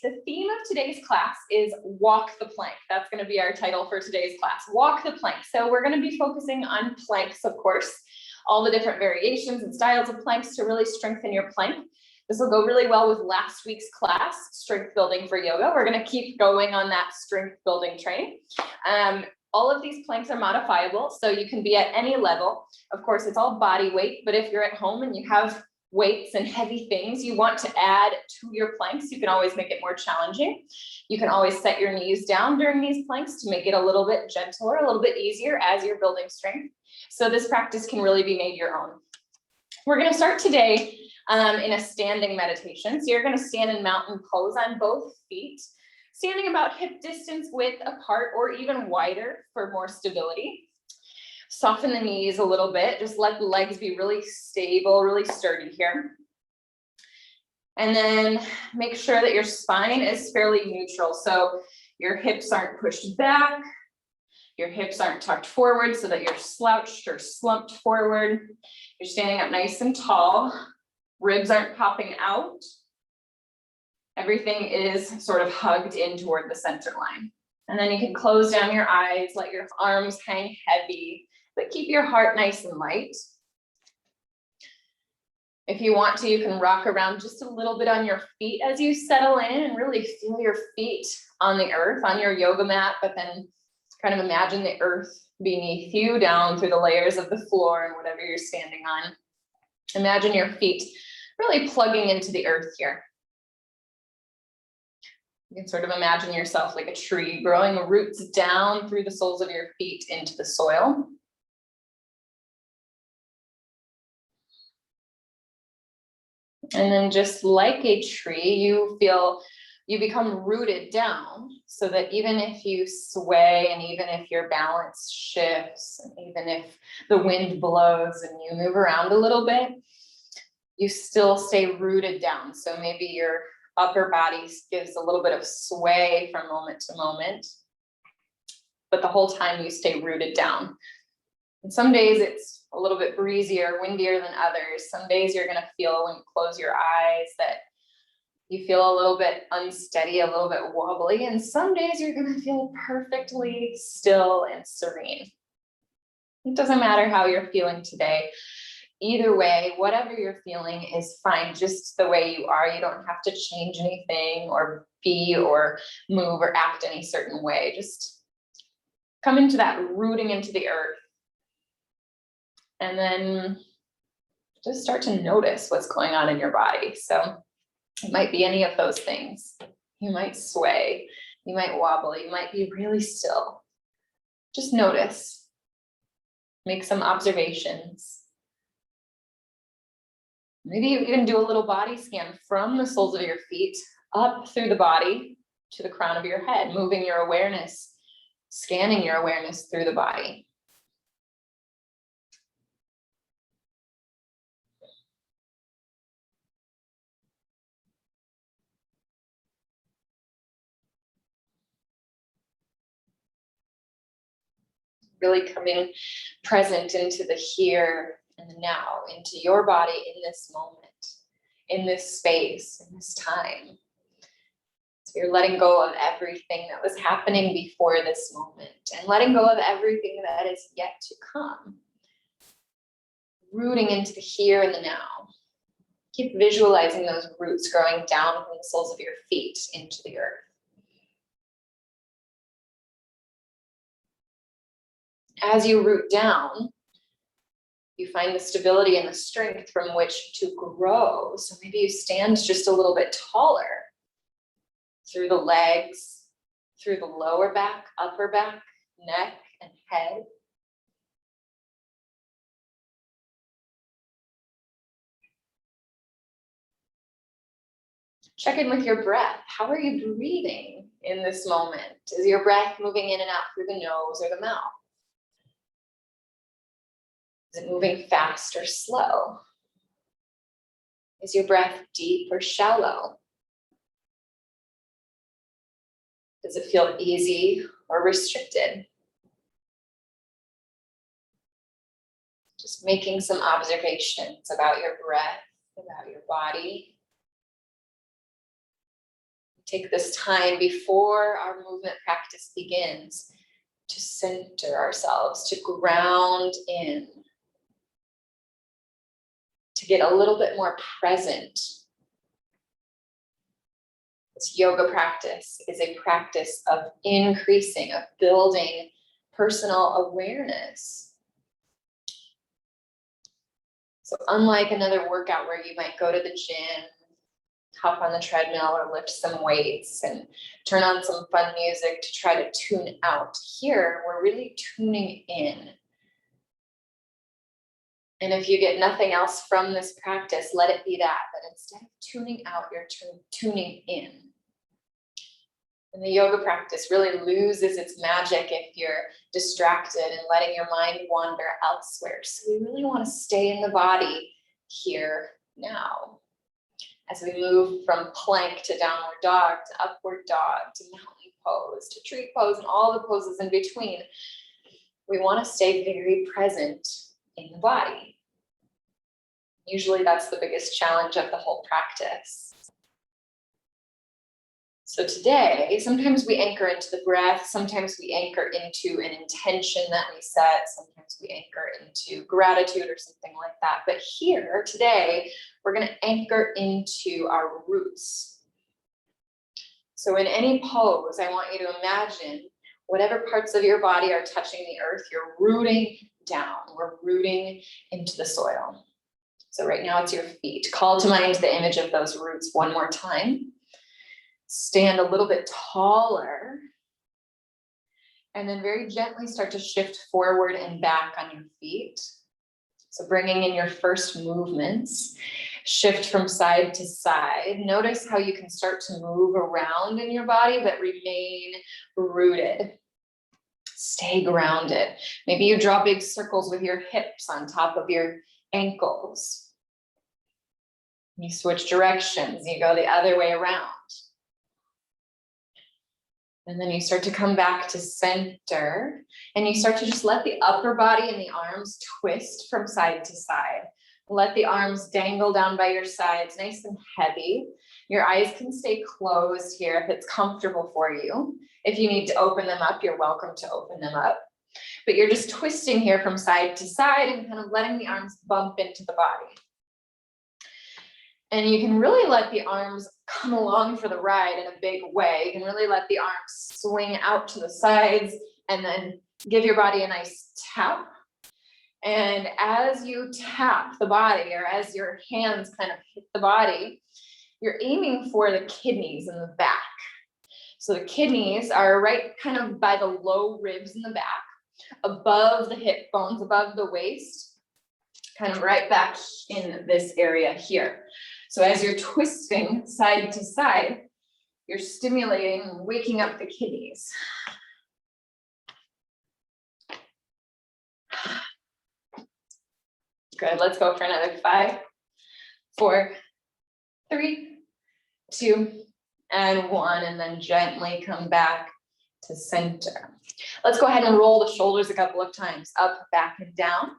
The theme of today's class is walk the plank. That's going to be our title for today's class, walk the plank. So we're going to be focusing on planks, of course, all the different variations and styles of planks to really strengthen your plank. This will go really well with last week's class, strength building for yoga. We're going to keep going on that strength building train. All of these planks are modifiable, so you can be at any level. Of course, it's all body weight, but if you're at home and you have weights and heavy things you want to add to your planks, you can always make it more challenging. You can always set your knees down during these planks to make it a little bit gentler, a little bit easier as you're building strength. So this practice can really be made your own. We're going to start today in a standing meditation. So you're going to stand in mountain pose on both feet, standing about hip distance width apart or even wider for more stability. Soften the knees a little bit. Just let the legs be really stable, really sturdy here. And then make sure that your spine is fairly neutral. So your hips aren't pushed back. Your hips aren't tucked forward so that you're slouched or slumped forward. You're standing up nice and tall. Ribs aren't popping out. Everything is sort of hugged in toward the center line. And then you can close down your eyes, let your arms hang heavy, but keep your heart nice and light. If you want to, you can rock around just a little bit on your feet as you settle in and really feel your feet on the earth, on your yoga mat, but then kind of imagine the earth beneath you, down through the layers of the floor and whatever you're standing on. Imagine your feet really plugging into the earth here. You can sort of imagine yourself like a tree growing roots down through the soles of your feet into the soil. And then just like a tree, you become rooted down so that even if you sway and even if your balance shifts, and even if the wind blows and you move around a little bit, you still stay rooted down. So maybe your upper body gives a little bit of sway from moment to moment, but the whole time you stay rooted down. And some days it's a little bit breezier, windier than others. Some days you're going to feel when you close your eyes that you feel a little bit unsteady, a little bit wobbly. And some days you're going to feel perfectly still and serene. It doesn't matter how you're feeling today. Either way, whatever you're feeling is fine just the way you are. You don't have to change anything or be or move or act any certain way. Just come into that rooting into the earth. And then just start to notice what's going on in your body. So it might be any of those things. You might sway, you might wobble, you might be really still. Just notice. Make some observations. Maybe you even do a little body scan from the soles of your feet up through the body to the crown of your head, moving your awareness, scanning your awareness through the body. Really coming present into the here and the now, into your body in this moment, in this space, in this time. So you're letting go of everything that was happening before this moment and letting go of everything that is yet to come. Rooting into the here and the now. Keep visualizing those roots growing down from the soles of your feet into the earth. As you root down, you find the stability and the strength from which to grow. So maybe you stand just a little bit taller through the legs, through the lower back, upper back, neck, and head. Check in with your breath. How are you breathing in this moment? Is your breath moving in and out through the nose or the mouth? Is it moving fast or slow? Is your breath deep or shallow? Does it feel easy or restricted? Just making some observations about your breath, about your body. take this time before our movement practice begins to center ourselves, to ground in, to get a little bit more present. This yoga practice is a practice of increasing, of building personal awareness. So unlike another workout where you might go to the gym, hop on the treadmill or lift some weights and turn on some fun music to try to tune out, here we're really tuning in. And if you get nothing else from this practice, let it be that instead of tuning out, you're tuning in. And the yoga practice really loses its magic if you're distracted and letting your mind wander elsewhere. So we really want to stay in the body here now. As we move from plank to downward dog, to upward dog, to mountain pose, to tree pose, and all the poses in between, we want to stay very present in the body. Usually that's the biggest challenge of the whole practice. So today, sometimes we anchor into the breath, sometimes we anchor into an intention that we set, sometimes we anchor into gratitude or something like that. But here today, we're going to anchor into our roots. So in any pose, I want you to imagine whatever parts of your body are touching the earth, you're rooting down. We're rooting into the soil. So right now it's your feet. Call to mind the image of those roots one more time. Stand a little bit taller. And then very gently start to shift forward and back on your feet. So bringing in your first movements. Shift from side to side. Notice how you can start to move around in your body, but remain rooted. Stay grounded. Maybe you draw big circles with your hips on top of your ankles. You switch directions. You go the other way around. And then you start to come back to center, and you start to just let the upper body and the arms twist from side to side. Let the arms dangle down by your sides, nice and heavy. Your eyes can stay closed here if it's comfortable for you. If you need to open them up, you're welcome to open them up. But you're just twisting here from side to side and kind of letting the arms bump into the body. And you can really let the arms come along for the ride in a big way. You can really let the arms swing out to the sides and then give your body a nice tap. And as you tap the body, or as your hands kind of hit the body, you're aiming for the kidneys in the back. So the kidneys are right kind of by the low ribs in the back, above the hip bones, above the waist, kind of right back in this area here. So as you're twisting side to side, you're stimulating and waking up the kidneys. Good, let's go for another 5, 4, 3, 2, and 1, and then gently come back to center. Let's go ahead and roll the shoulders a couple of times, up, back, and down,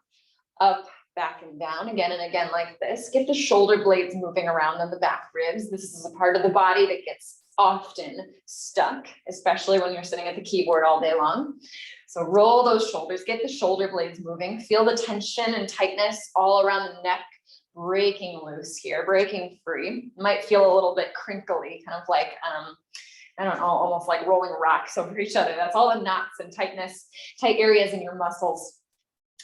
up, back and down, again and again like this. Get the shoulder blades moving around on the back ribs. This is a part of the body that gets often stuck, especially when you're sitting at the keyboard all day long. So roll those shoulders, get the shoulder blades moving, feel the tension and tightness all around the neck, breaking loose here, breaking free. Might feel a little bit crinkly, kind of like, I don't know, almost like rolling rocks over each other. That's all the knots and tightness, tight areas in your muscles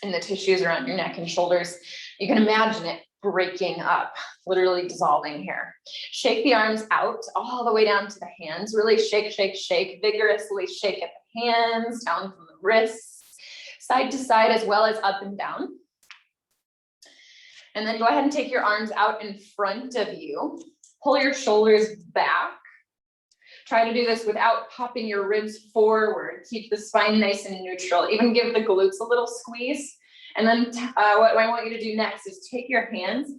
and the tissues around your neck and shoulders. You can imagine it breaking up, literally dissolving here. Shake the arms out all the way down to the hands. Really shake, shake, shake, vigorously shake at the hands, down from the wrists, side to side, as well as up and down. And then go ahead and take your arms out in front of you. Pull your shoulders back. Try to do this without popping your ribs forward. Keep the spine nice and neutral. Even give the glutes a little squeeze. And then what I want you to do next is take your hands,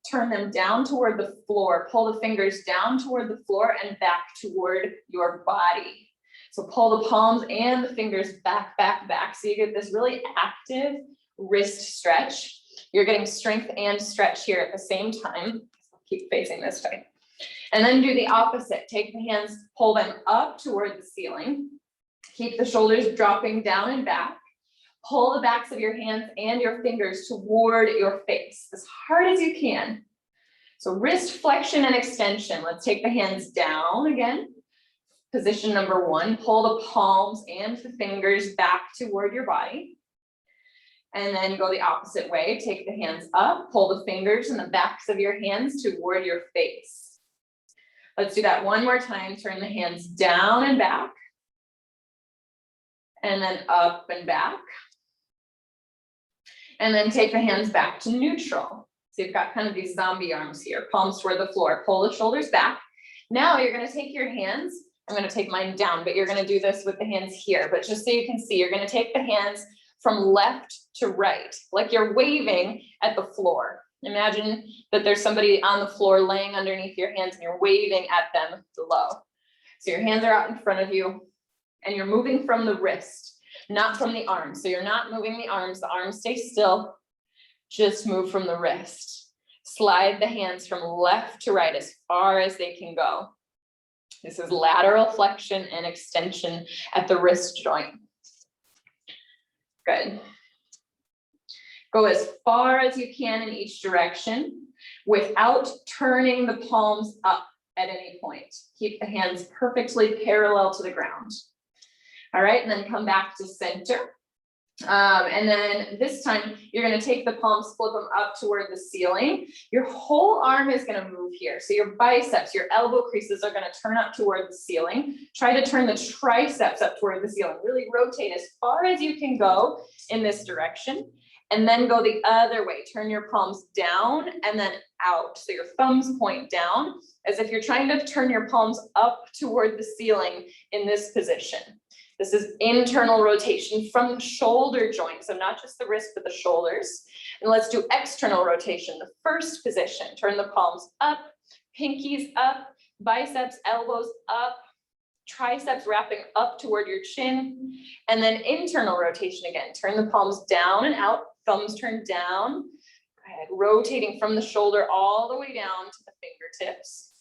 turn them down toward the floor. Pull the fingers down toward the floor and back toward your body. So pull the palms and the fingers back, back, back. So you get this really active wrist stretch. You're getting strength and stretch here at the same time. Keep facing this way. And then do the opposite. Take the hands, pull them up toward the ceiling. Keep the shoulders dropping down and back. Pull the backs of your hands and your fingers toward your face as hard as you can. So wrist flexion and extension. Let's take the hands down again. Position number one, pull the palms and the fingers back toward your body. And then go the opposite way. Take the hands up, pull the fingers and the backs of your hands toward your face. Let's do that one more time. Turn the hands down and back. And then up and back. And then take the hands back to neutral. So you've got kind of these zombie arms here, palms toward the floor. Pull the shoulders back. Now you're going to take your hands. I'm going to take mine down, but you're going to do this with the hands here. But just so you can see, you're going to take the hands from left to right, like you're waving at the floor. Imagine that there's somebody on the floor laying underneath your hands and you're waving at them below. So your hands are out in front of you and you're moving from the wrist, not from the arms. So you're not moving the arms stay still, just move from the wrist. Slide the hands from left to right as far as they can go. This is lateral flexion and extension at the wrist joint. Good. Go as far as you can in each direction without turning the palms up at any point. Keep the hands perfectly parallel to the ground. All right, and then come back to center. And then this time you're going to take the palms, flip them up toward the ceiling. Your whole arm is going to move here. So your biceps, your elbow creases are going to turn up toward the ceiling. Try to turn the triceps up toward the ceiling. Really rotate as far as you can go in this direction. And then go the other way. Turn your palms down and then out. So your thumbs point down as if you're trying to turn your palms up toward the ceiling in this position. This is internal rotation from the shoulder joint. So not just the wrist, but the shoulders. And let's do external rotation. The first position, turn the palms up, pinkies up, biceps, elbows up, triceps wrapping up toward your chin. And then internal rotation again. Turn the palms down and out, thumbs turn down. Go ahead, rotating from the shoulder all the way down to the fingertips.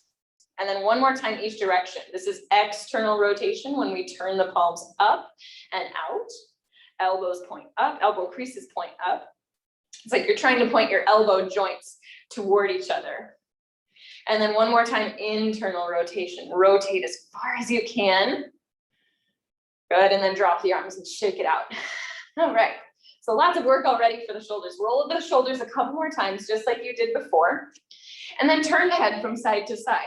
And then one more time each direction. This is external rotation when we turn the palms up and out. Elbows point up, elbow creases point up. It's like you're trying to point your elbow joints toward each other. And then one more time, internal rotation. Rotate as far as you can. Good, and then drop the arms and shake it out. All right, so lots of work already for the shoulders. Roll the shoulders a couple more times, just like you did before. And then turn the head from side to side.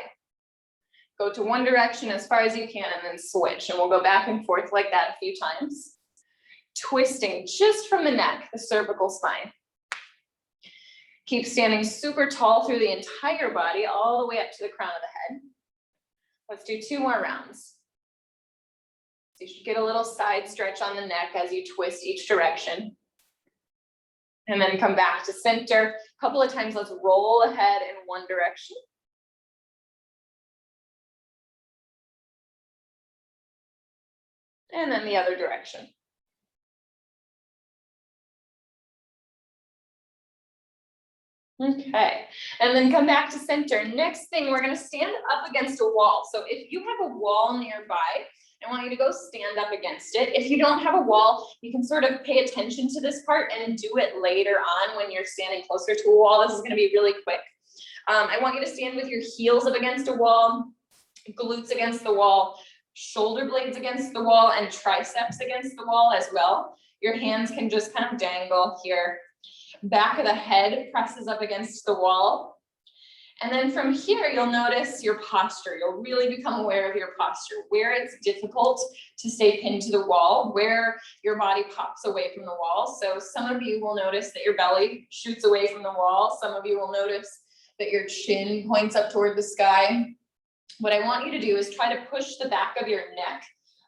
Go to one direction as far as you can and then switch. And we'll go back and forth like that a few times. Twisting just from the neck, the cervical spine. Keep standing super tall through the entire body, all the way up to the crown of the head. Let's do 2 more rounds. So you should get a little side stretch on the neck as you twist each direction. And then come back to center. A couple of times, let's roll ahead in one direction. And then the other direction. Okay, and then come back to center. Next thing, we're going to stand up against a wall. So if you have a wall nearby, I want you to go stand up against it. If you don't have a wall, you can sort of pay attention to this part and do it later on when you're standing closer to a wall. This is going to be really quick. I want you to stand with your heels up against a wall, glutes against the wall, shoulder blades against the wall, and triceps against the wall as well. Your hands can just kind of dangle here. Back of the head presses up against the wall. And then from here, you'll notice your posture. You'll really become aware of your posture, where it's difficult to stay pinned to the wall, where your body pops away from the wall. So some of you will notice that your belly shoots away from the wall. Some of you will notice that your chin points up toward the sky. What I want you to do is try to push the back of your neck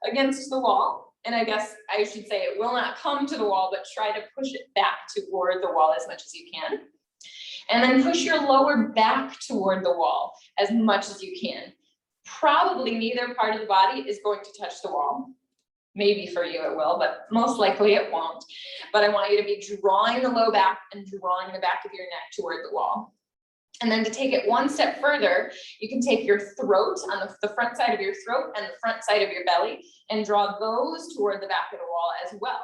against the wall. And I guess I should say it will not come to the wall, but try to push it back toward the wall as much as you can. And then push your lower back toward the wall as much as you can. Probably neither part of the body is going to touch the wall. Maybe for you it will, but most likely it won't. But I want you to be drawing the low back and drawing the back of your neck toward the wall. And then to take it one step further, you can take your throat on the front side of your throat and the front side of your belly and draw those toward the back of the wall as well.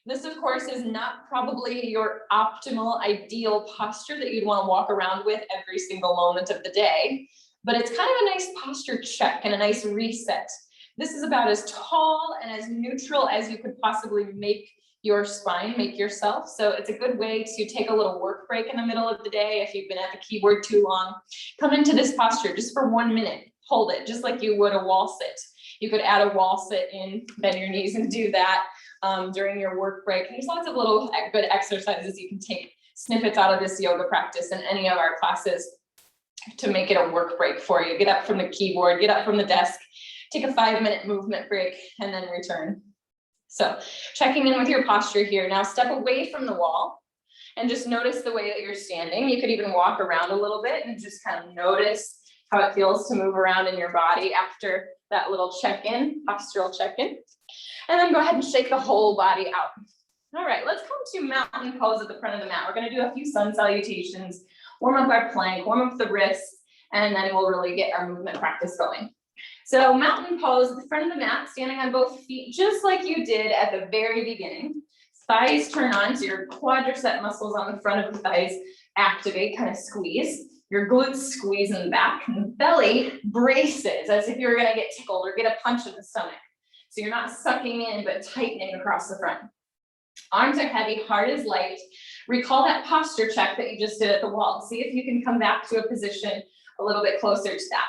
This, of course, is not probably your optimal, ideal posture that you'd want to walk around with every single moment of the day, but it's kind of a nice posture check and a nice reset. This is about as tall and as neutral as you could possibly make your spine, make yourself. So it's a good way to take a little work break in the middle of the day. If you've been at the keyboard too long, come into this posture just for 1 minute, hold it just like you would a wall sit. You could add a wall sit in, bend your knees and do that during your work break. There's lots of little good exercises you can take snippets out of this yoga practice in any of our classes to make it a work break for you. Get up from the keyboard, get up from the desk, take a 5-minute movement break, and then return. So checking in with your posture here. Now step away from the wall and just notice the way that you're standing. You could even walk around a little bit and just kind of notice how it feels to move around in your body after that little check-in, postural check-in. And then go ahead and shake the whole body out. All right, let's come to mountain pose at the front of the mat. We're gonna do a few sun salutations, warm up our plank, warm up the wrists, and then we'll really get our movement practice going. So mountain pose at the front of the mat, standing on both feet, just like you did at the very beginning. Thighs turn on, so your quadricep muscles on the front of the thighs activate, kind of squeeze. Your glutes squeeze in the back, and the belly braces as if you were gonna get tickled or get a punch in the stomach. So you're not sucking in, but tightening across the front. Arms are heavy, heart is light. Recall that posture check that you just did at the wall. See if you can come back to a position a little bit closer to that.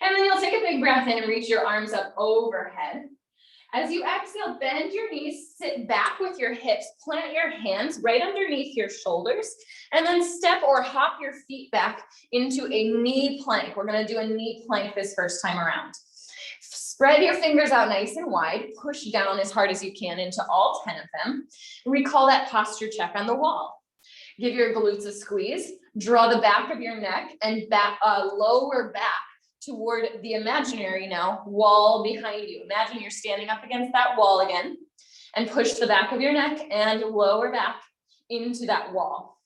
And then you'll take a big breath in and reach your arms up overhead. As you exhale, bend your knees, sit back with your hips, plant your hands right underneath your shoulders, and then step or hop your feet back into a knee plank. We're gonna do a knee plank this first time around. Spread your fingers out nice and wide, push down as hard as you can into all 10 of them. Recall that posture check on the wall. Give your glutes a squeeze, draw the back of your neck and lower back toward the imaginary now wall behind you. Imagine you're standing up against that wall again and push the back of your neck and lower back into that wall.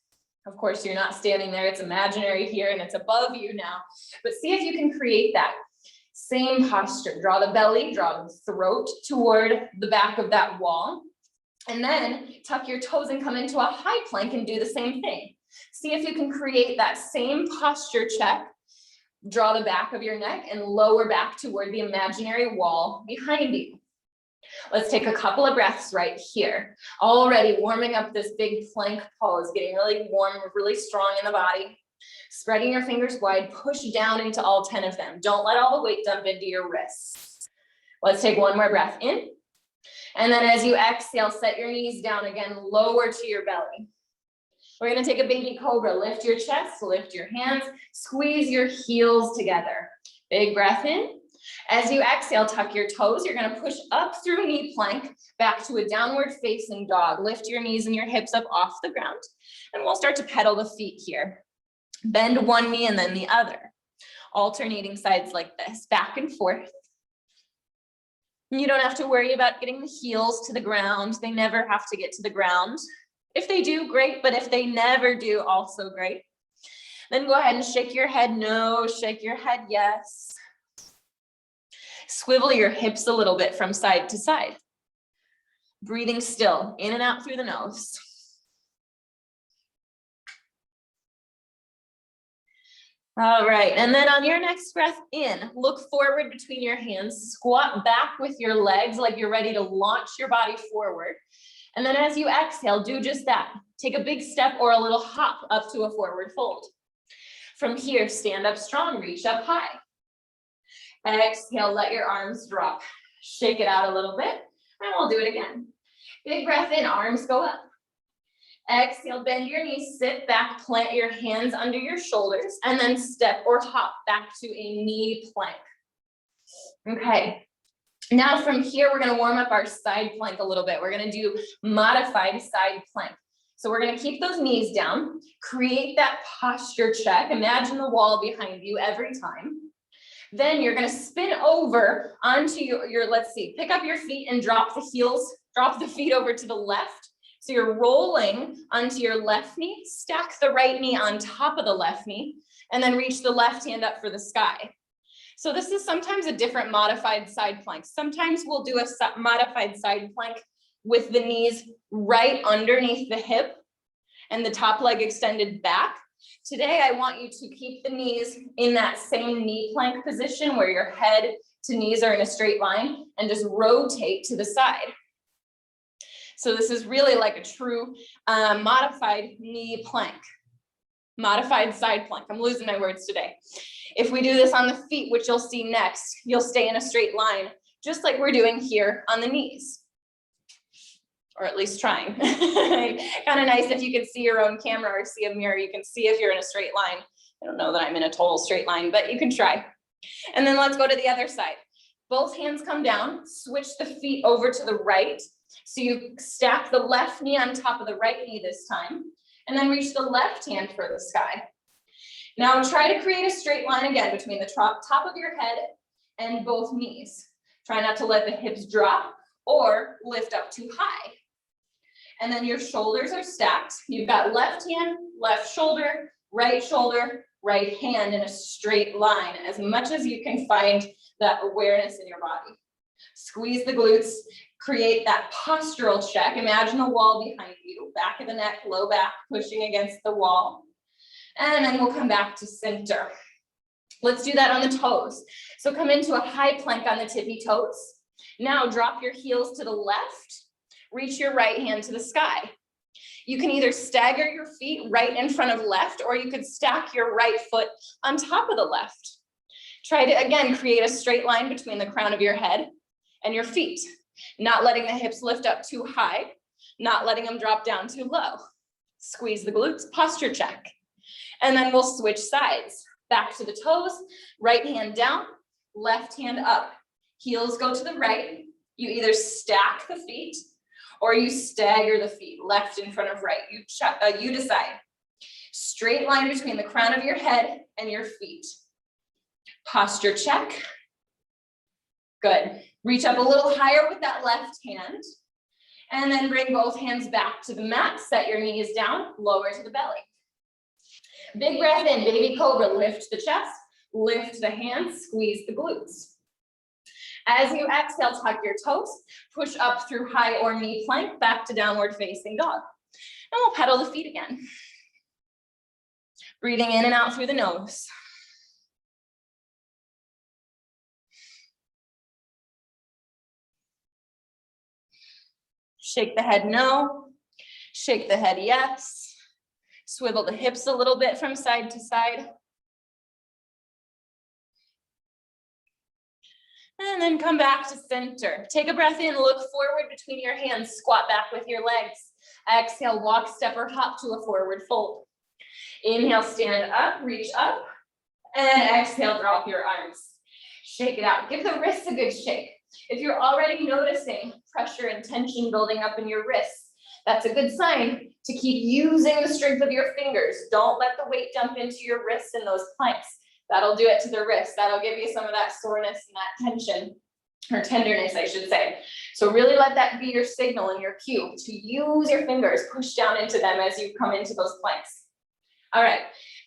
Of course, you're not standing there, it's imaginary here and it's above you now, but see if you can create that same posture. Draw the belly, draw the throat toward the back of that wall, and then tuck your toes and come into a high plank and do the same thing. See if you can create that same posture check. Draw the back of your neck and lower back toward the imaginary wall behind you. Let's take a couple of breaths right here. Already warming up this big plank pose, getting really warm, really strong in the body. Spreading your fingers wide, push down into all 10 of them. Don't let all the weight dump into your wrists. Let's take one more breath in. And then as you exhale, set your knees down again, lower to your belly. We're gonna take a baby cobra. Lift your chest, lift your hands, squeeze your heels together. Big breath in. As you exhale, tuck your toes. You're gonna push up through knee plank, back to a downward facing dog. Lift your knees and your hips up off the ground. And we'll start to pedal the feet here. Bend one knee and then the other. Alternating sides like this, back and forth. You don't have to worry about getting the heels to the ground. They never have to get to the ground. If they do, great, but if they never do, also great. Then go ahead and shake your head no, shake your head yes. Swivel your hips a little bit from side to side. Breathing still, in and out through the nose. All right, and then on your next breath in, look forward between your hands, squat back with your legs like you're ready to launch your body forward. And then as you exhale, do just that. Take a big step or a little hop up to a forward fold. From here, stand up strong, reach up high. Exhale, let your arms drop. Shake it out a little bit, and we'll do it again. Big breath in, arms go up. Exhale, bend your knees, sit back, plant your hands under your shoulders, and then step or hop back to a knee plank. Okay, now from here, we're gonna warm up our side plank a little bit. We're gonna do modified side plank. So we're gonna keep those knees down, create that posture check. Imagine the wall behind you every time. Then you're gonna spin over onto your let's see, pick up your feet and drop the heels, drop the feet over to the left. So you're rolling onto your left knee, stack the right knee on top of the left knee, and then reach the left hand up for the sky. So this is sometimes a different modified side plank. Sometimes we'll do a modified side plank with the knees right underneath the hip and the top leg extended back. Today, I want you to keep the knees in that same knee plank position where your head to knees are in a straight line and just rotate to the side. So this is really like a true modified knee plank, modified side plank. I'm losing my words today. If we do this on the feet, which you'll see next, you'll stay in a straight line, just like we're doing here on the knees. Or at least trying. Kind of nice if you could see your own camera or see a mirror, you can see if you're in a straight line. I don't know that I'm in a total straight line, but you can try. And then let's go to the other side. Both hands come down, switch the feet over to the right. So you stack the left knee on top of the right knee this time, and then reach the left hand for the sky. Now try to create a straight line again between the top of your head and both knees. Try not to let the hips drop or lift up too high. And then your shoulders are stacked. You've got left hand, left shoulder, right hand in a straight line, as much as you can find that awareness in your body. Squeeze the glutes, create that postural check. Imagine a wall behind you, back of the neck, low back, pushing against the wall. And then we'll come back to center. Let's do that on the toes. So come into a high plank on the tippy toes. Now drop your heels to the left, reach your right hand to the sky. You can either stagger your feet right in front of left, or you could stack your right foot on top of the left. Try to, again, create a straight line between the crown of your head and your feet, not letting the hips lift up too high, not letting them drop down too low. Squeeze the glutes, posture check. And then we'll switch sides. Back to the toes, right hand down, left hand up. Heels go to the right. You either stack the feet or you stagger the feet, left in front of right. You decide. Straight line between the crown of your head and your feet. Posture check. Good. Reach up a little higher with that left hand. And then bring both hands back to the mat. Set your knees down, lower to the belly. Big breath in, baby cobra. Lift the chest, lift the hands, squeeze the glutes. As you exhale, tuck your toes, push up through high or knee plank, back to downward facing dog. And we'll pedal the feet again. Breathing in and out through the nose. Shake the head no, shake the head yes. Swivel the hips a little bit from side to side. And then come back to center. Take a breath in, look forward between your hands, squat back with your legs. Exhale, walk, step, or hop to a forward fold. Inhale, stand up, reach up, and exhale, drop your arms. Shake it out. Give the wrists a good shake. If you're already noticing pressure and tension building up in your wrists, that's a good sign to keep using the strength of your fingers. Don't let the weight dump into your wrists in those planks. That'll do it to the wrist. That'll give you some of that soreness and that tension, or tenderness, I should say. So really let that be your signal and your cue to use your fingers, push down into them as you come into those planks. All right,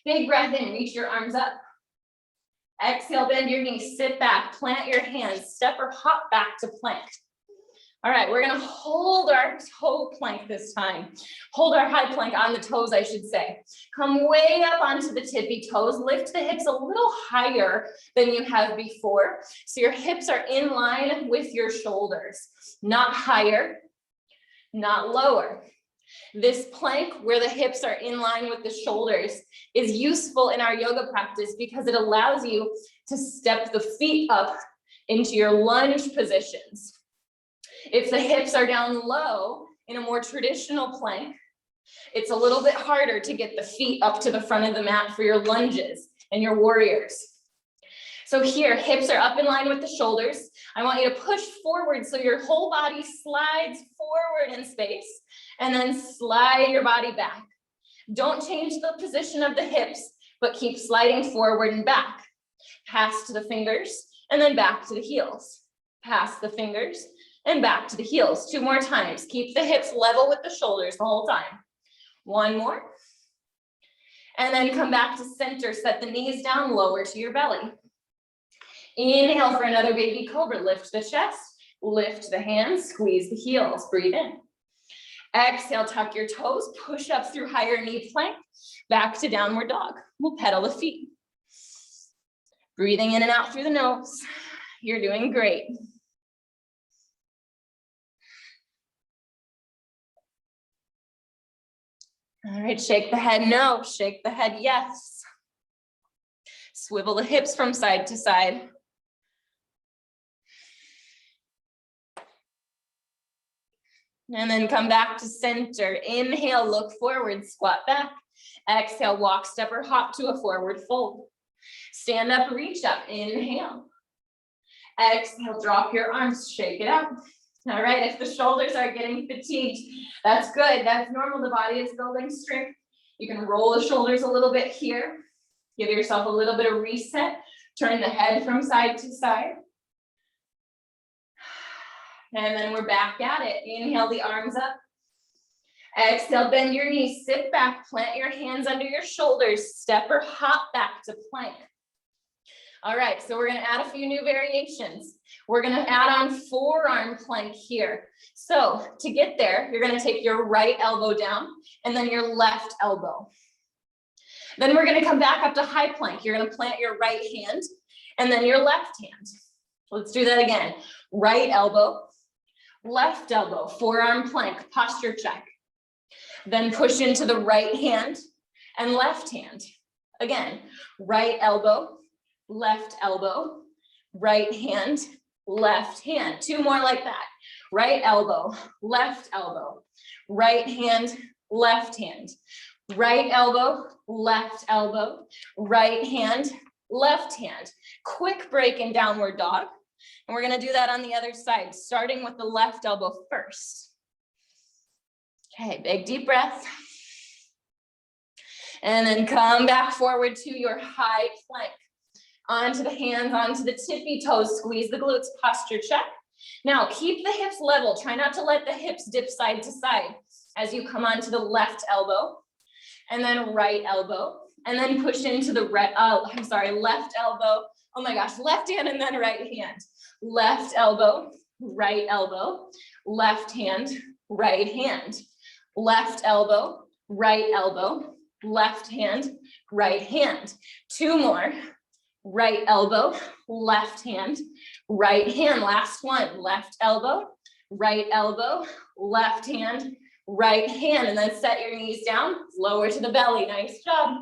big breath in, reach your arms up. Exhale, bend your knees, sit back, plant your hands, step or hop back to plank. All right, we're gonna hold our toe plank this time. Hold our high plank on the toes, I should say. Come way up onto the tippy toes, lift the hips a little higher than you have before. So your hips are in line with your shoulders, not higher, not lower. This plank where the hips are in line with the shoulders is useful in our yoga practice because it allows you to step the feet up into your lunge positions. If the hips are down low in a more traditional plank, it's a little bit harder to get the feet up to the front of the mat for your lunges and your warriors. So here, hips are up in line with the shoulders. I want you to push forward so your whole body slides forward in space and then slide your body back. Don't change the position of the hips, but keep sliding forward and back. Pass to the fingers and then back to the heels. Pass the fingers and back to the heels. 2 more times. Keep the hips level with the shoulders the whole time. 1 more. And then come back to center. Set the knees down, lower to your belly. Inhale for another baby cobra. Lift the chest, lift the hands, squeeze the heels. Breathe in. Exhale, tuck your toes, push up through higher knee plank, back to downward dog. We'll pedal the feet. Breathing in and out through the nose. You're doing great. All right, shake the head no, shake the head yes. Swivel the hips from side to side. And then come back to center. Inhale, look forward, squat back. Exhale, walk, step, or hop to a forward fold. Stand up, reach up, inhale. Exhale, drop your arms, shake it out. All right, if the shoulders are getting fatigued, that's good, that's normal, the body is building strength. You can roll the shoulders a little bit here. Give yourself a little bit of reset. Turn the head from side to side. And then we're back at it. Inhale the arms up. Exhale, bend your knees, sit back, plant your hands under your shoulders, step or hop back to plank. All right, so we're gonna add a few new variations. We're gonna add on forearm plank here. So to get there, you're gonna take your right elbow down and then your left elbow. Then we're gonna come back up to high plank. You're gonna plant your right hand and then your left hand. Let's do that again. Right elbow, left elbow, forearm plank, posture check. Then push into the right hand and left hand. Again, right elbow, left elbow, right hand, left hand. 2 more like that. Right elbow, left elbow, right hand, left hand. Right elbow, right hand, left hand. Quick break in downward dog. And we're gonna do that on the other side, starting with the left elbow first. Okay, big deep breath. And then come back forward to your high plank. Onto the hands, onto the tippy toes, squeeze the glutes, posture check. Now keep the hips level. Try not to let the hips dip side to side as you come onto the left elbow and then right elbow and then push into the left elbow. Oh my gosh, left hand and then right hand. Left elbow, right elbow, left hand, right hand. Left elbow, right elbow, left hand, right hand. 2 more. Right elbow, left hand, right hand. Last one, left elbow, left hand, right hand. And then set your knees down, lower to the belly. Nice job.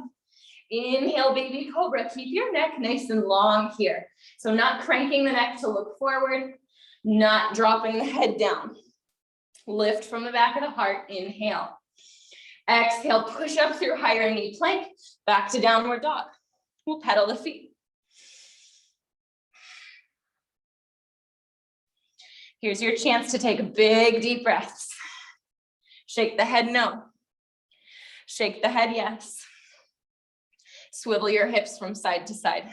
Inhale, baby cobra. Keep your neck nice and long here. So not cranking the neck to look forward, not dropping the head down. Lift from the back of the heart, inhale. Exhale, push up through higher knee plank, back to downward dog. We'll pedal the feet. Here's your chance to take big deep breaths. Shake the head no. Shake the head yes. Swivel your hips from side to side.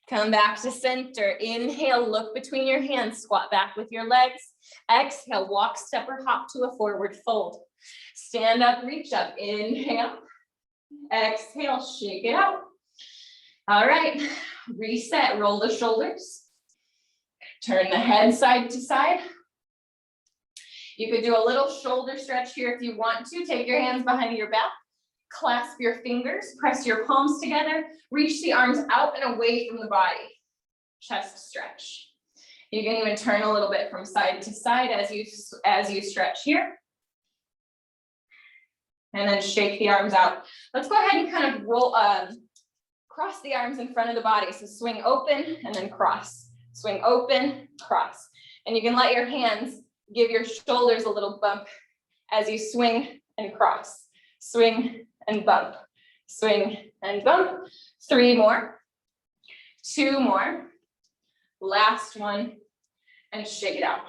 Come back to center. Inhale, look between your hands, squat back with your legs. Exhale, walk, step, or hop to a forward fold. Stand up, reach up. Inhale. Exhale, shake it out. All right, reset, roll the shoulders. Turn the head side to side. You could do a little shoulder stretch here if you want to. Take your hands behind your back. Clasp your fingers, press your palms together, reach the arms out and away from the body. Chest stretch. You can even turn a little bit from side to side as you stretch here. And then shake the arms out. Let's go ahead and kind of roll, cross the arms in front of the body. So swing open and then cross. Swing open, cross. And you can let your hands give your shoulders a little bump as you swing and cross. Swing and bump, swing and bump. 3 more, 2 more, last one, and shake it out.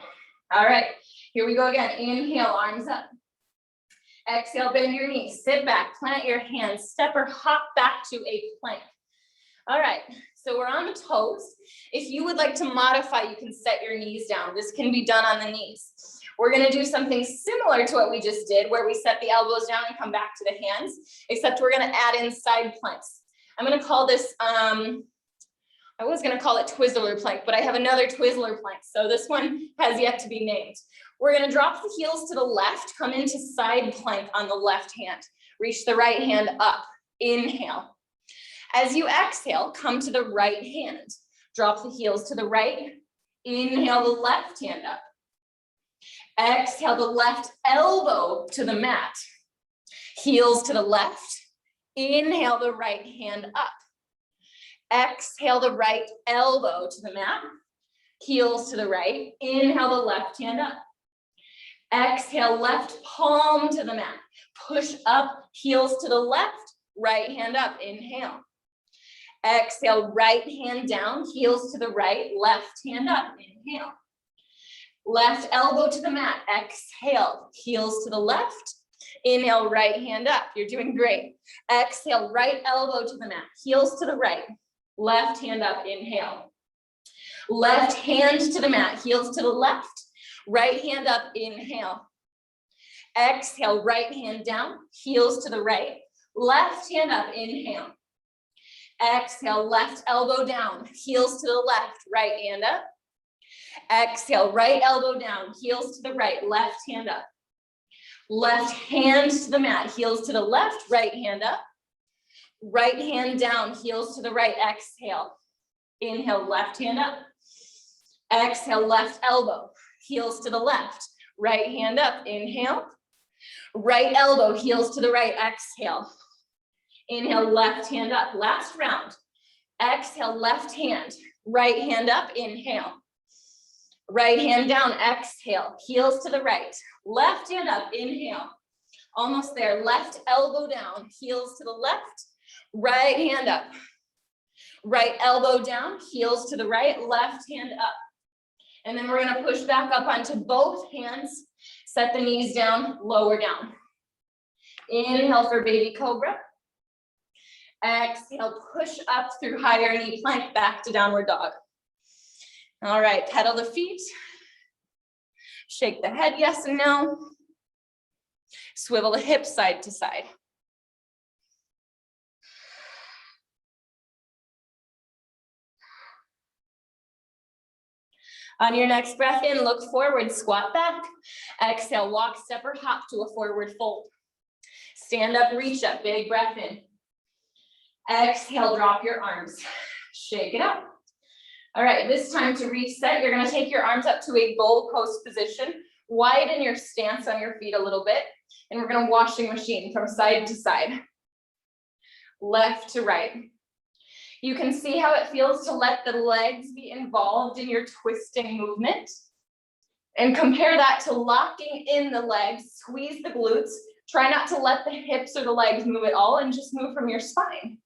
All right, here we go again. Inhale, arms up. Exhale, bend your knees, sit back, plant your hands, step or hop back to a plank. All right, So we're on the toes. If you would like to modify, you can set your knees down. This can be done on the knees. We're gonna do something similar to what we just did, where we set the elbows down and come back to the hands, except we're gonna add in side planks. I'm gonna call this, I was gonna call it Twizzler plank, but I have another Twizzler plank. So this one has yet to be named. We're gonna drop the heels to the left, come into side plank on the left hand. Reach the right hand up, inhale. As you exhale, come to the right hand. Drop the heels to the right, inhale the left hand up. Exhale the left elbow to the mat. Heels to the left, inhale the right hand up. Exhale the right elbow to the mat. Heels to the right, inhale the left hand up. Exhale, left palm to the mat. Push up, heels to the left, right hand up, inhale. Exhale, right hand down, heels to the right, left hand up, inhale. Left elbow to the mat, exhale, heels to the left, inhale, right hand up, you're doing great. Exhale, right elbow to the mat, heels to the right, left hand up, inhale. Left hand to the mat, heels to the left, right hand up, inhale. Exhale, right hand down, heels to the right, left hand up, inhale. Exhale, left elbow down, heels to the left, right hand up. Exhale, right elbow down, heels to the right, left hand up. Left hand to the mat, heels to the left, right hand up. Right hand down, heels to the right, exhale. Inhale, left hand up. Exhale, left elbow, heels to the left, right hand up, inhale. Right elbow, heels to the right, exhale. Inhale, left hand up, last round. Exhale, left hand, right hand up, inhale. Right hand down, exhale, heels to the right, left hand up, inhale. Almost there, left elbow down, heels to the left, right hand up. Right elbow down, heels to the right, left hand up. And then we're gonna push back up onto both hands, set the knees down, lower down. Inhale for baby cobra. Exhale, push up through higher knee plank, back to downward dog. All right, pedal the feet. Shake the head, yes and no. Swivel the hips side to side. On your next breath in, look forward, squat back. Exhale, walk, step, or hop to a forward fold. Stand up, reach up, big breath in. Exhale, drop your arms. Shake it up. All right, this time to reset, you're gonna take your arms up to a goalpost position. Widen your stance on your feet a little bit. And we're gonna washing machine from side to side. Left to right. You can see how it feels to let the legs be involved in your twisting movement. And compare that to locking in the legs, squeeze the glutes. Try not to let the hips or the legs move at all and just move from your spine.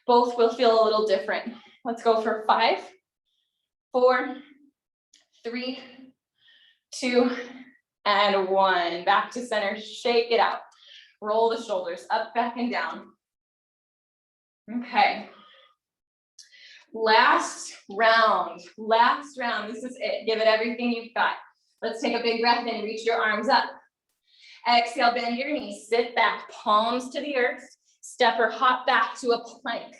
Both will feel a little different. Let's go for 5, 4, 3, 2, and 1. Back to center, shake it out. Roll the shoulders up, back, and down. Okay. Last round, this is it. Give it everything you've got. Let's take a big breath in, reach your arms up. Exhale, bend your knees, sit back, palms to the earth, step or hop back to a plank.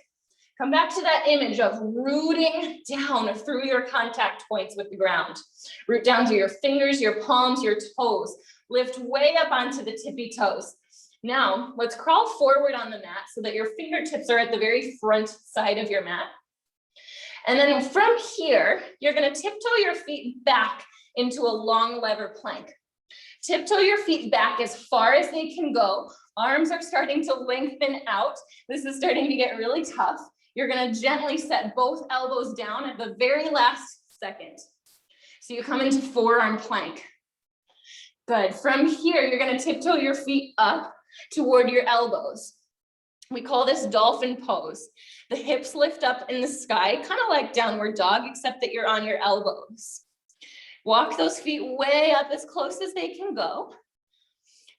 Come back to that image of rooting down through your contact points with the ground. Root down to your fingers, your palms, your toes. Lift way up onto the tippy toes. Now, let's crawl forward on the mat so that your fingertips are at the very front side of your mat. And then from here, you're gonna tiptoe your feet back into a long lever plank. Tiptoe your feet back as far as they can go. Arms are starting to lengthen out. This is starting to get really tough. You're gonna gently set both elbows down at the very last second. So you come into forearm plank. Good. From here, you're gonna tiptoe your feet up toward your elbows. We call this dolphin pose. The hips lift up in the sky, kind of like downward dog, except that you're on your elbows. Walk those feet way up as close as they can go.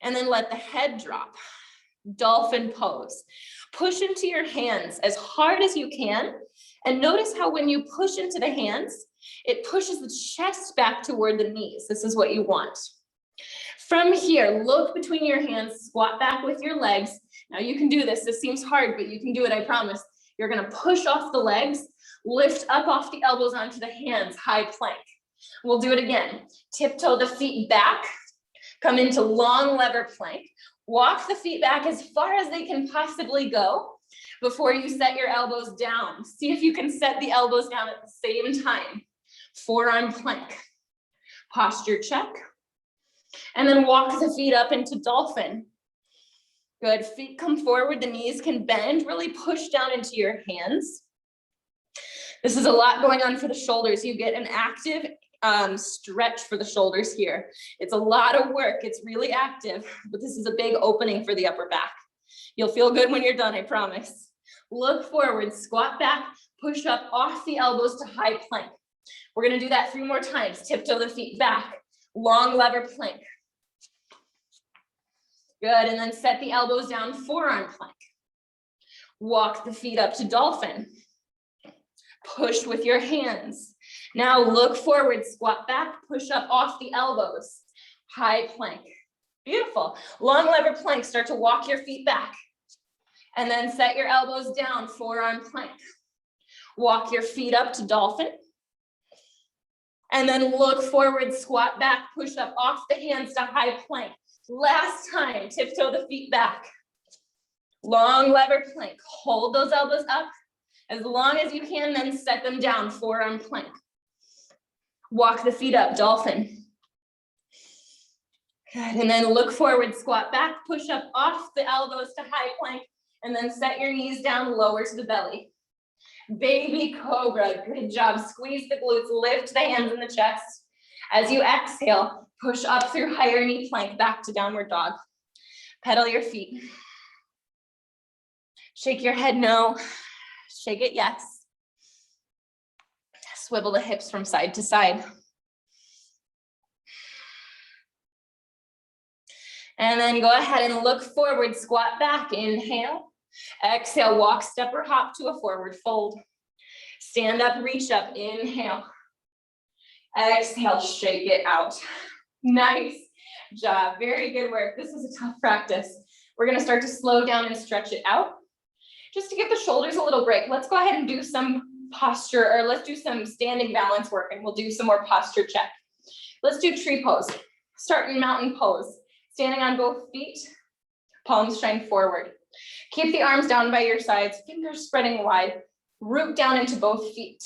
And then let the head drop. Dolphin pose. Push into your hands as hard as you can And notice how when you push into the hands, it pushes the chest back toward the knees. This is what you want. From here, look between your hands, squat back with your legs. Now you can do this. This seems hard, but you can do it, I promise. You're gonna push off the legs, lift up off the elbows onto the hands, high plank. We'll do it again. Tiptoe the feet back, come into long lever plank. Walk the feet back as far as they can possibly go before you set your elbows down. See if you can set the elbows down at the same time. Forearm plank. Posture check. And then walk the feet up into dolphin. Good, feet come forward, the knees can bend, really push down into your hands. This is a lot going on for the shoulders. You get an active stretch for the shoulders here. It's a lot of work, it's really active, but this is a big opening for the upper back. You'll feel good when you're done, I promise. Look forward, squat back, push up off the elbows to high plank. We're gonna do that 3 more times. Tiptoe the feet back, long lever plank. Good, and then set the elbows down, forearm plank. Walk the feet up to dolphin. Push with your hands. Now look forward, squat back, push up off the elbows, high plank. Beautiful. Long lever plank, start to walk your feet back. And then set your elbows down, forearm plank. Walk your feet up to dolphin. And then look forward, squat back, push up off the hands to high plank. Last time, tiptoe the feet back. Long lever plank, hold those elbows up as long as you can, then set them down, forearm plank. Walk the feet up, dolphin. Good, and then look forward, squat back, push up off the elbows to high plank, and then set your knees down, lower to the belly. Baby cobra, good job. Squeeze the glutes, lift the hands in the chest. As you exhale, push up through higher knee plank, back to downward dog. Pedal your feet. Shake your head no, shake it yes. Swivel the hips from side to side. And then go ahead and look forward, squat back, inhale. Exhale, walk, step or hop to a forward fold. Stand up, reach up, inhale. Exhale, shake it out. Nice job, very good work. This is a tough practice. We're gonna start to slow down and stretch it out. Just to give the shoulders a little break, let's go ahead and do some posture, or let's do some standing balance work, and we'll do some more posture check. Let's do tree pose. Start in mountain pose. Standing on both feet, palms shine forward. Keep the arms down by your sides, fingers spreading wide, root down into both feet.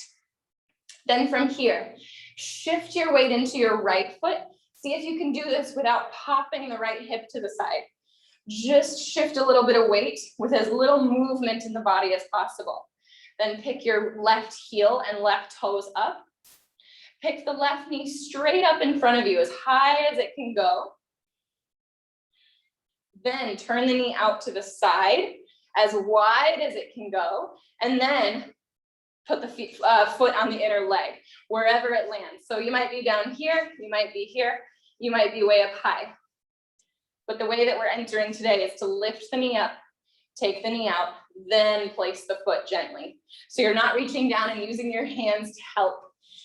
Then from here, shift your weight into your right foot. See if you can do this without popping the right hip to the side. Just shift a little bit of weight with as little movement in the body as possible. Then pick your left heel and left toes up. Pick the left knee straight up in front of you, as high as it can go. Then turn the knee out to the side, as wide as it can go, and then put the foot on the inner leg, wherever it lands. So you might be down here, you might be here, you might be way up high. But the way that we're entering today is to lift the knee up, take the knee out, then place the foot gently. So you're not reaching down and using your hands to help,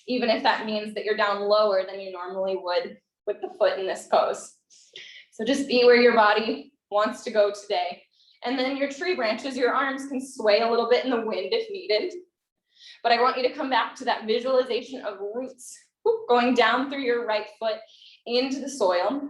even if that means that you're down lower than you normally would with the foot in this pose. So just be where your body wants to go today. And then your tree branches, your arms can sway a little bit in the wind if needed. But I want you to come back to that visualization of roots going down through your right foot into the soil.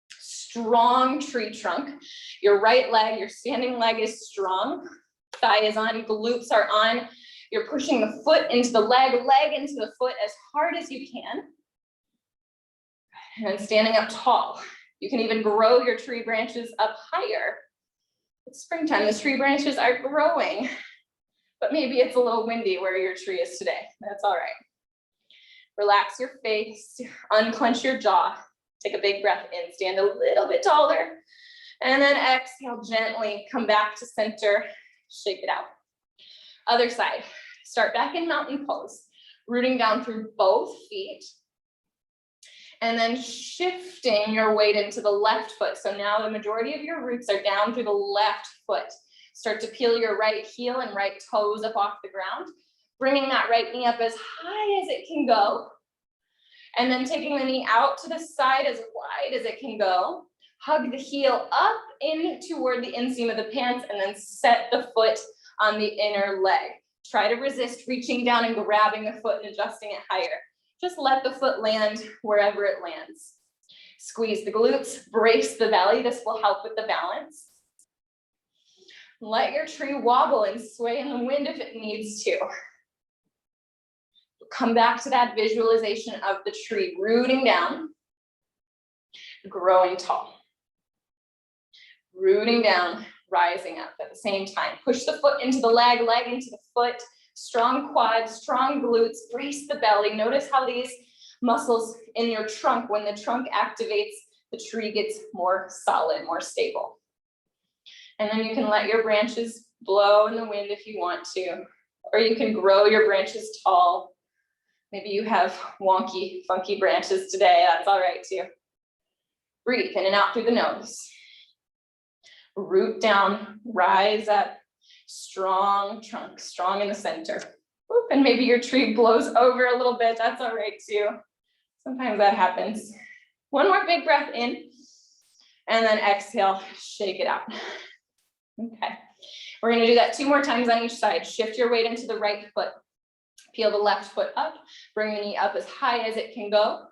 Strong tree trunk. Your right leg, your standing leg is strong. Thigh is on, glutes are on. You're pushing the foot into the leg into the foot as hard as you can. And then standing up tall. You can even grow your tree branches up higher. It's springtime, the tree branches are growing, but maybe it's a little windy where your tree is today. That's all right. Relax your face, unclench your jaw. Take a big breath in, stand a little bit taller, and then exhale gently, come back to center, shake it out. Other side, start back in mountain pose, rooting down through both feet, and then shifting your weight into the left foot. So now the majority of your roots are down through the left foot. Start to peel your right heel and right toes up off the ground. bringing that right knee up as high as it can go. And then taking the knee out to the side as wide as it can go. Hug the heel up in toward the inseam of the pants and then set the foot on the inner leg. Try to resist reaching down and grabbing the foot and adjusting it higher. Just let the foot land wherever it lands. Squeeze the glutes, brace the belly. This will help with the balance. Let your tree wobble and sway in the wind if it needs to. Come back to that visualization of the tree rooting down, growing tall. Rooting down, rising up at the same time. Push the foot into the leg, leg into the foot. Strong quads, strong glutes, brace the belly. Notice how these muscles in your trunk, when the trunk activates, the tree gets more solid, more stable. And then you can let your branches blow in the wind if you want to, or you can grow your branches tall. Maybe you have wonky, funky branches today. That's all right too. Breathe in and out through the nose. Root down, rise up, strong trunk, strong in the center. Oop, and maybe your tree blows over a little bit. That's all right too. Sometimes that happens. One more big breath in, and then exhale, shake it out. Okay, we're gonna do that 2 more times on each side. Shift your weight into the right foot. Peel the left foot up, bring the knee up as high as it can go,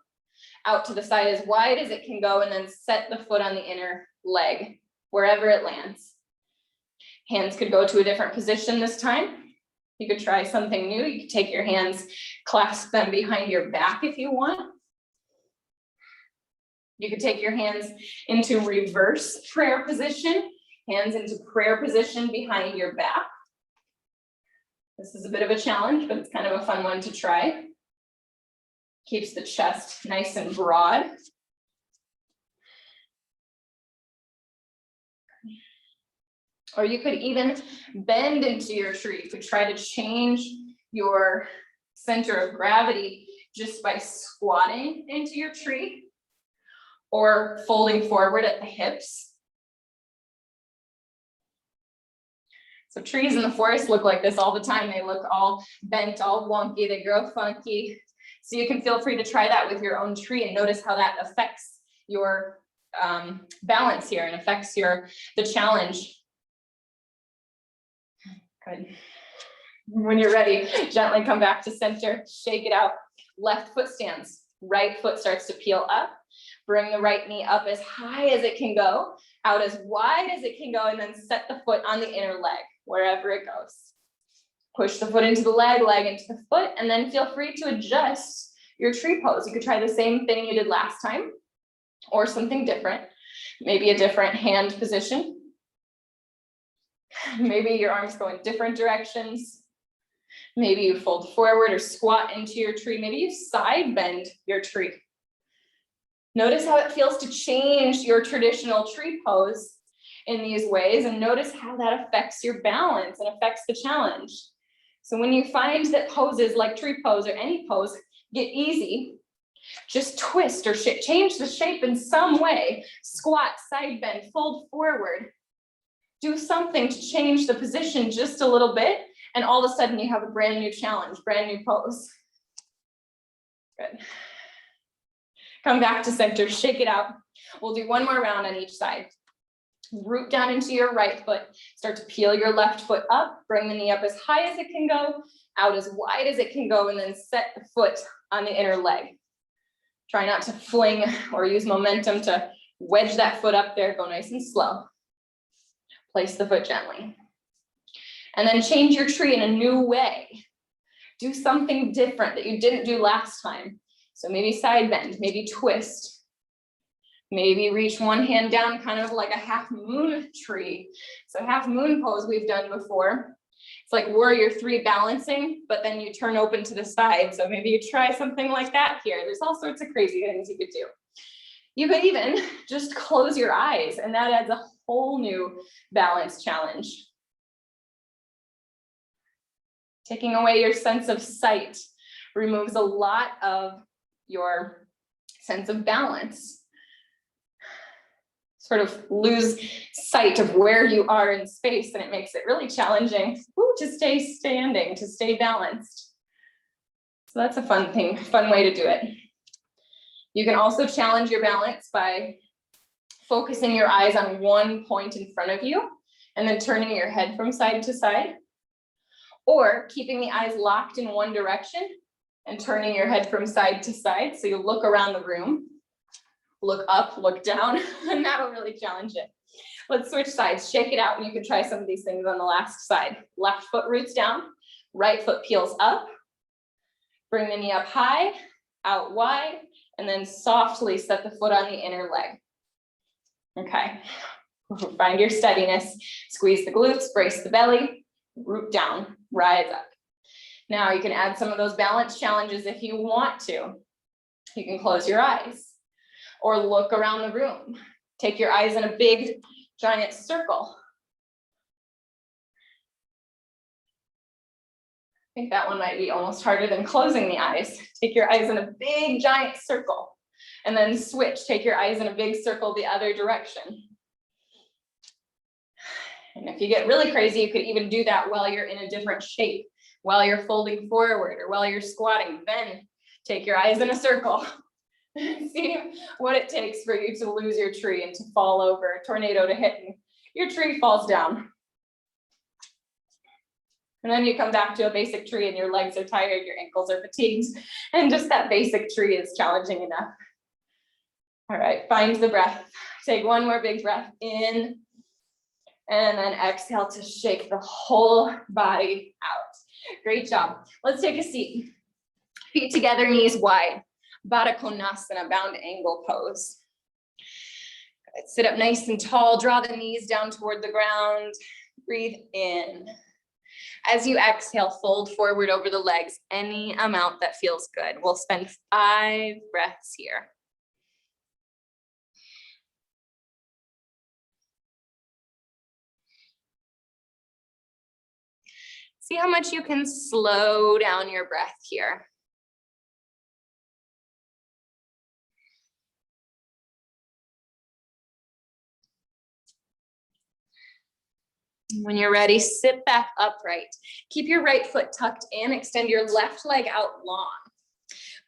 out to the side as wide as it can go, and then set the foot on the inner leg, wherever it lands. Hands could go to a different position this time. You could try something new. You could take your hands, clasp them behind your back if you want. You could take your hands into reverse prayer position, hands into prayer position behind your back. This is a bit of a challenge, but it's kind of a fun one to try. Keeps the chest nice and broad. Or you could even bend into your tree. You could try to change your center of gravity just by squatting into your tree or folding forward at the hips. So trees in the forest look like this all the time. They look all bent, all wonky, they grow funky. So you can feel free to try that with your own tree and notice how that affects your balance here and affects the challenge. Good. When you're ready, gently come back to center, shake it out. Left foot stands, right foot starts to peel up. Bring the right knee up as high as it can go, out as wide as it can go, and then set the foot on the inner leg, wherever it goes. Push the foot into the leg, leg into the foot, and then feel free to adjust your tree pose. You could try the same thing you did last time, or something different. Maybe a different hand position. Maybe your arms go in different directions. Maybe you fold forward or squat into your tree. Maybe you side bend your tree. Notice how it feels to change your traditional tree pose in these ways, and notice how that affects your balance and affects the challenge. So when you find that poses like tree pose or any pose get easy, just twist or change the shape in some way. Squat, side bend, fold forward. Do something to change the position just a little bit, and all of a sudden you have a brand new challenge, brand new pose. Good. Come back to center, shake it out. We'll do 1 more round on each side. Root down into your right foot. Start to peel your left foot up. Bring the knee up as high as it can go, out as wide as it can go, and then set the foot on the inner leg. Try not to fling or use momentum to wedge that foot up there. Go nice and slow. Place the foot gently. And then change your tree in a new way. Do something different that you didn't do last time. So maybe side bend, maybe twist. Maybe reach one hand down, kind of like a half moon tree. So half moon pose we've done before. It's like warrior 3 balancing, but then you turn open to the side. So maybe you try something like that here. There's all sorts of crazy things you could do. You could even just close your eyes, and that adds a whole new balance challenge. Taking away your sense of sight removes a lot of your sense of balance. sort of lose sight of where you are in space, and it makes it really challenging to stay standing, to stay balanced. So that's a fun way to do it. You can also challenge your balance by focusing your eyes on one point in front of you and then turning your head from side to side, or keeping the eyes locked in one direction and turning your head from side to side. So you look around the room, look up, look down, and that'll really challenge it. Let's switch sides, shake it out, and you can try some of these things on the last side. Left foot roots down, right foot peels up, bring the knee up high, out wide, and then softly set the foot on the inner leg. Okay, find your steadiness, squeeze the glutes, brace the belly, root down, rise up. Now you can add some of those balance challenges if you want to. You can close your eyes or look around the room. Take your eyes in a big, giant circle. I think that one might be almost harder than closing the eyes. Take your eyes in a big, giant circle, and then switch. Take your eyes in a big circle the other direction. And if you get really crazy, you could even do that while you're in a different shape, while you're folding forward or while you're squatting. Then take your eyes in a circle. See what it takes for you to lose your tree and to fall over, tornado to hit, and your tree falls down. And then you come back to a basic tree and your legs are tired, your ankles are fatigued, and just that basic tree is challenging enough. All right, find the breath. Take one more big breath in, and then exhale to shake the whole body out. Great job. Let's take a seat. Feet together, knees wide. Baddha Konasana, bound angle pose. Good. Sit up nice and tall, draw the knees down toward the ground. Breathe in. As you exhale, fold forward over the legs, any amount that feels good. We'll spend 5 breaths here. See how much you can slow down your breath here. When you're ready, sit back upright. Keep your right foot tucked in, extend your left leg out long.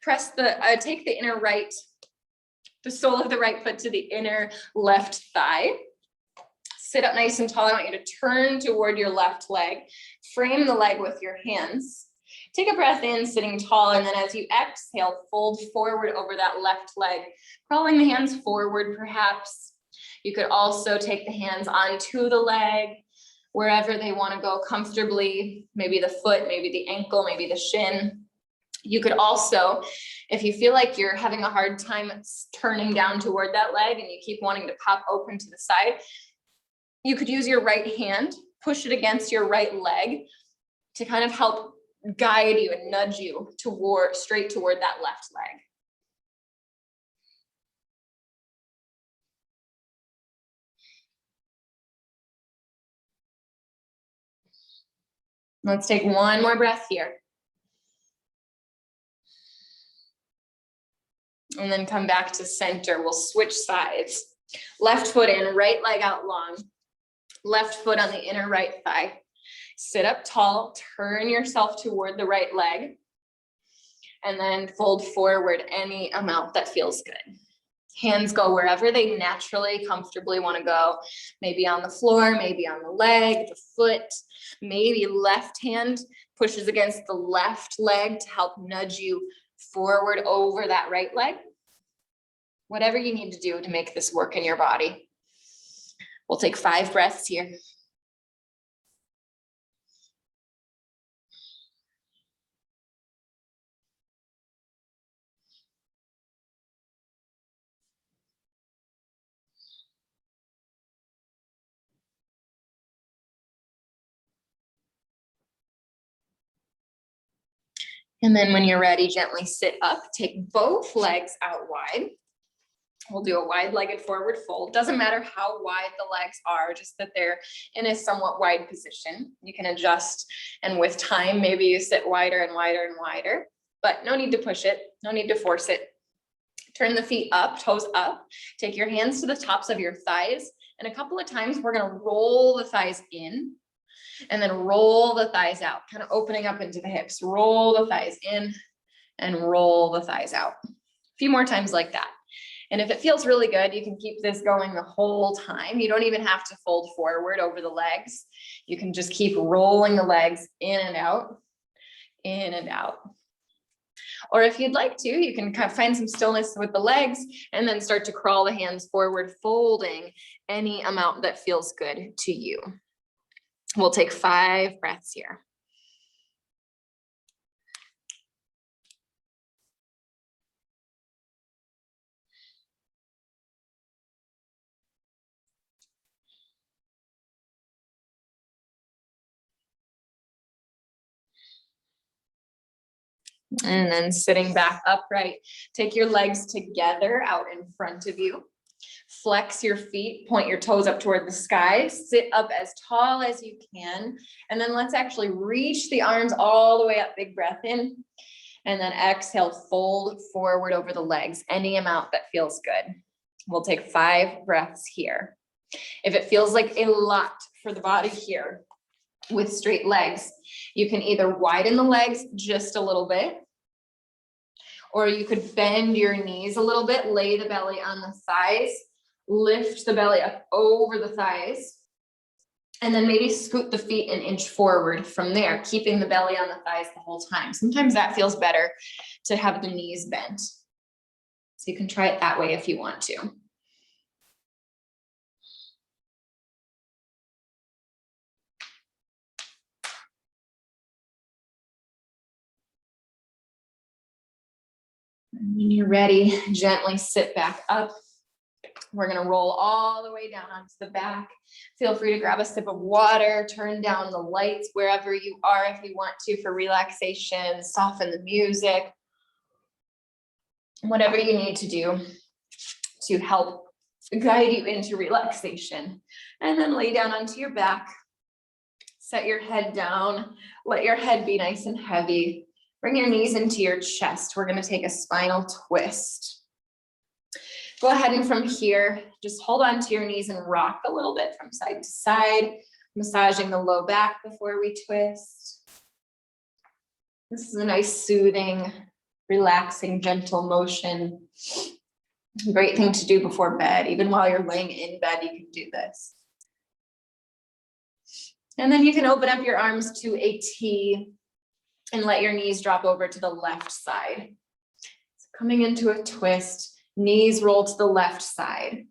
Press take the inner right, the sole of the right foot to the inner left thigh. Sit up nice and tall. I want you to turn toward your left leg. Frame the leg with your hands. Take a breath in, sitting tall, and then as you exhale, fold forward over that left leg, crawling the hands forward perhaps. You could also take the hands onto the leg, wherever they want to go comfortably, maybe the foot, maybe the ankle, maybe the shin. You could also, if you feel like you're having a hard time turning down toward that leg and you keep wanting to pop open to the side, you could use your right hand, push it against your right leg to kind of help guide you and nudge you straight toward that left leg. Let's take one more breath here. And then come back to center. We'll switch sides. Left foot in, right leg out long. Left foot on the inner right thigh. Sit up tall, turn yourself toward the right leg. And then fold forward any amount that feels good. Hands go wherever they naturally, comfortably want to go. Maybe on the floor, maybe on the leg, the foot. Maybe left hand pushes against the left leg to help nudge you forward over that right leg. Whatever you need to do to make this work in your body. We'll take 5 breaths here. And then when you're ready, gently sit up, take both legs out wide. We'll do a wide-legged forward fold. Doesn't matter how wide the legs are, just that they're in a somewhat wide position. You can adjust, and with time, maybe you sit wider and wider and wider, but no need to push it, no need to force it. Turn the feet up, toes up. Take your hands to the tops of your thighs. And a couple of times we're gonna roll the thighs in and then roll the thighs out, kind of opening up into the hips. Roll the thighs in and roll the thighs out. A few more times like that. And if it feels really good, you can keep this going the whole time. You don't even have to fold forward over the legs. You can just keep rolling the legs in and out, in and out. Or if you'd like to, you can kind of find some stillness with the legs and then start to crawl the hands forward, folding any amount that feels good to you. We'll take 5 breaths here. And then sitting back upright, take your legs together out in front of you. Flex your feet, point your toes up toward the sky, sit up as tall as you can. And then let's actually reach the arms all the way up, big breath in. And then exhale, fold forward over the legs, any amount that feels good. We'll take 5 breaths here. If it feels like a lot for the body here with straight legs, you can either widen the legs just a little bit, or you could bend your knees a little bit, lay the belly on the thighs, lift the belly up over the thighs, and then maybe scoot the feet an inch forward from there, keeping the belly on the thighs the whole time. Sometimes that feels better to have the knees bent. So you can try it that way if you want to. And when you're ready, gently sit back up. We're gonna roll all the way down onto the back. Feel free to grab a sip of water, turn down the lights wherever you are if you want to for relaxation, soften the music, whatever you need to do to help guide you into relaxation. And then lay down onto your back, set your head down, let your head be nice and heavy. Bring your knees into your chest. We're gonna take a spinal twist. Go ahead and from here, just hold on to your knees and rock a little bit from side to side, massaging the low back before we twist. This is a nice, soothing, relaxing, gentle motion. Great thing to do before bed. Even while you're laying in bed, you can do this. And then you can open up your arms to a T and let your knees drop over to the left side. So coming into a twist. Knees roll to the left side.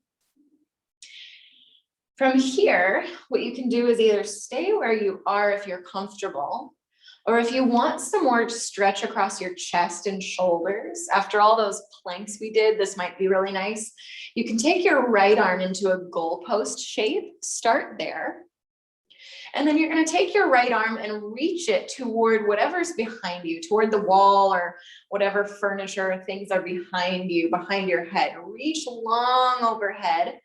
From here, what you can do is either stay where you are if you're comfortable, or if you want some more stretch across your chest and shoulders, after all those planks we did, this might be really nice. You can take your right arm into a goalpost shape, start there. And then you're gonna take your right arm and reach it toward whatever's behind you, toward the wall or whatever furniture or things are behind you, behind your head. Reach long overhead.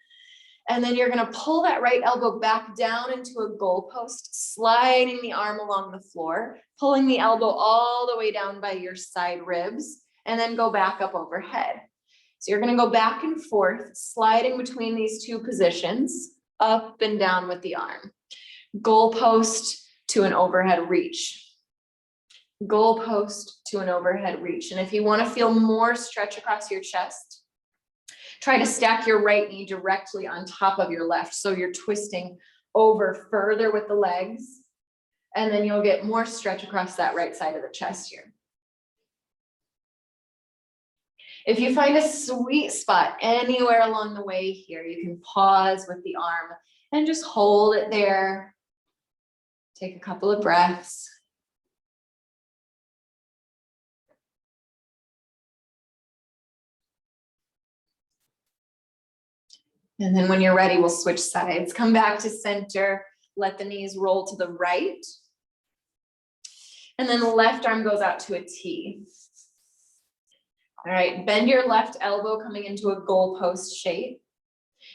And then you're gonna pull that right elbow back down into a goalpost, sliding the arm along the floor, pulling the elbow all the way down by your side ribs, and then go back up overhead. So you're gonna go back and forth, sliding between these two positions, up and down with the arm. Goalpost to an overhead reach. Goalpost to an overhead reach. And if you want to feel more stretch across your chest, try to stack your right knee directly on top of your left. So you're twisting over further with the legs, and then you'll get more stretch across that right side of the chest here. If you find a sweet spot anywhere along the way here, you can pause with the arm and just hold it there. Take a couple of breaths. And then when you're ready, we'll switch sides. Come back to center. Let the knees roll to the right. And then the left arm goes out to a T. All right, bend your left elbow coming into a goalpost shape.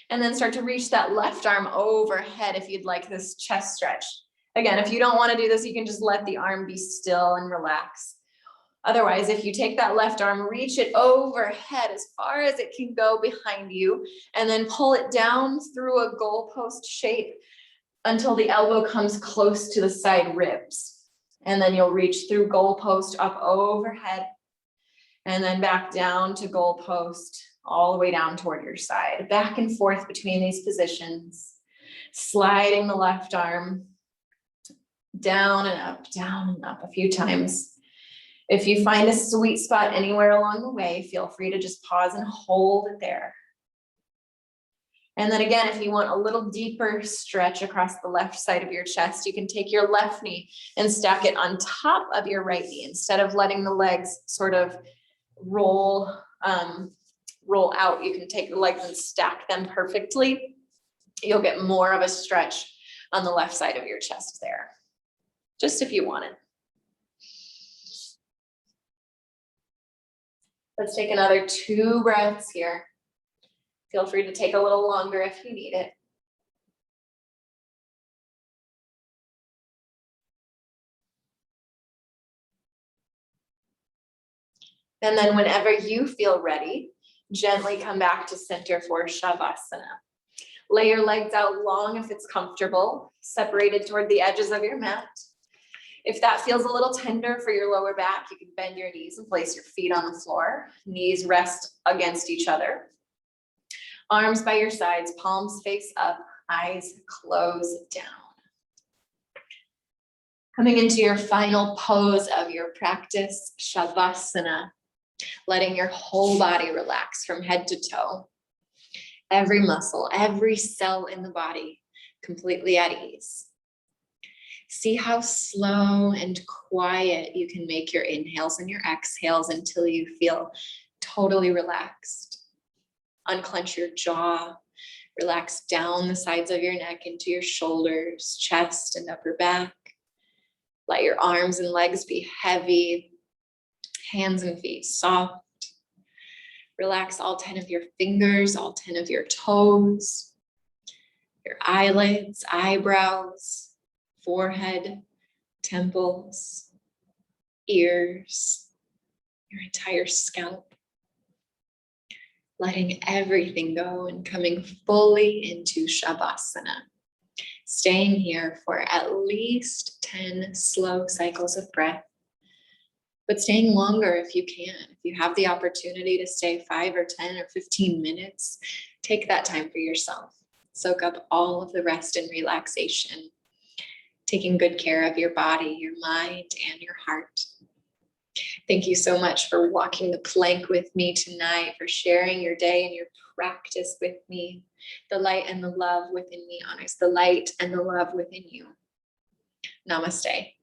And then start to reach that left arm overhead if you'd like this chest stretch. Again, if you don't want to do this, you can just let the arm be still and relax. Otherwise, if you take that left arm, reach it overhead as far as it can go behind you, and then pull it down through a goalpost shape until the elbow comes close to the side ribs. And then you'll reach through goalpost up overhead, and then back down to goalpost, all the way down toward your side. Back and forth between these positions, sliding the left arm down and up a few times. If you find a sweet spot anywhere along the way, feel free to just pause and hold it there. And then again, if you want a little deeper stretch across the left side of your chest, you can take your left knee and stack it on top of your right knee instead of letting the legs sort of roll out. You can take the legs and stack them perfectly. You'll get more of a stretch on the left side of your chest there, just if you want it. Let's take another 2 breaths here. Feel free to take a little longer if you need it. And then whenever you feel ready, gently come back to center for Shavasana. Lay your legs out long if it's comfortable, separated toward the edges of your mat. If that feels a little tender for your lower back, you can bend your knees and place your feet on the floor. Knees rest against each other. Arms by your sides, palms face up, eyes close down. Coming into your final pose of your practice, Shavasana, letting your whole body relax from head to toe. Every muscle, every cell in the body completely at ease. See how slow and quiet you can make your inhales and your exhales until you feel totally relaxed. Unclench your jaw, relax down the sides of your neck into your shoulders, chest, and upper back. Let your arms and legs be heavy, hands and feet soft. Relax all 10 of your fingers, all 10 of your toes, your eyelids, eyebrows, forehead, temples, ears, your entire scalp. Letting everything go and coming fully into Shavasana. Staying here for at least 10 slow cycles of breath, but staying longer if you can. If you have the opportunity to stay 5 or 10 or 15 minutes, take that time for yourself. Soak up all of the rest and relaxation, taking good care of your body, your mind, and your heart. Thank you so much for walking the plank with me tonight, for sharing your day and your practice with me. The light and the love within me honors the light and the love within you. Namaste.